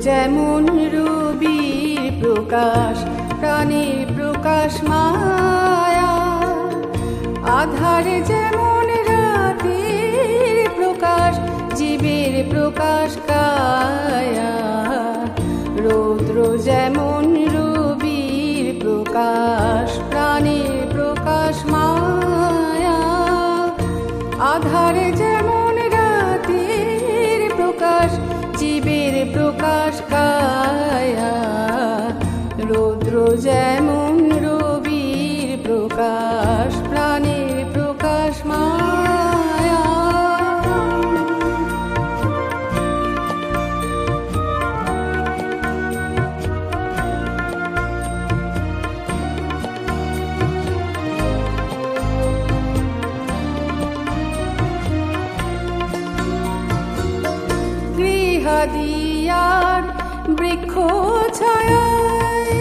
যেমন রবির প্রকাশ, প্রাণের প্রকাশ মায়া। আধারে যেমন রাতের প্রকাশ, জীবের প্রকাশ কায়া। রৌদ্র যেমন রবির প্রকাশ, প্রাণের প্রকাশ মায়া। আধারে যেমন রাতের প্রকাশ, জীবের প্রকাশ কায়া। রৌদ্র যেমন রবির প্রকাশ, প্রাণের প্রকাশ মায়া। গৃহাদিয়ার বৃক্ষ ছায়ায়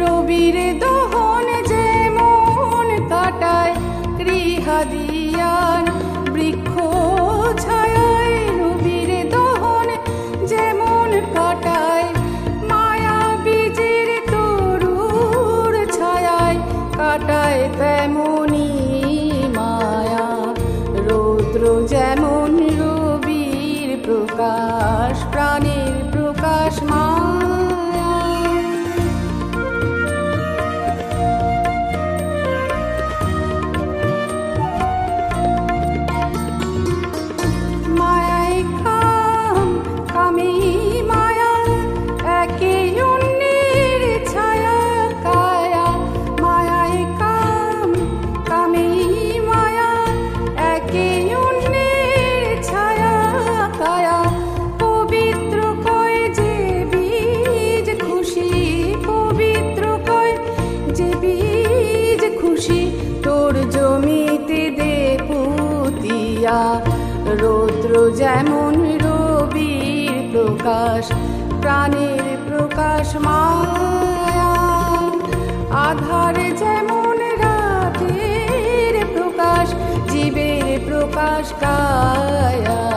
রবির দহন যেমন কাটায়। গৃহাদিয়ার বৃক্ষ ছায়ায় রবির দহন যেমন কাটায়। মায়া বীজের তরুর ছায়ায় কাটায় তেমনি মায়া। রৌদ্র যেমন রবির প্রকাশ, প্রাণের প্রকাশ মায়া। মায়ায় কাম, কামে মায়া, একে অন্যের ছায়া কায়া। মায়ায় কাম, কামে মায়া, একে অন্যের ছায়া কায়া। পবিত্র কয় যে বীজ খুশি, পবিত্র কয় যে বীজ খুশি, তোর জমিতে দে পুতিয়া। রৌদ্র যেমন রবির প্রকাশ, প্রাণের প্রকাশ মায়া। আধারে যেমন রাতের প্রকাশ, জীবের প্রকাশ কায়া।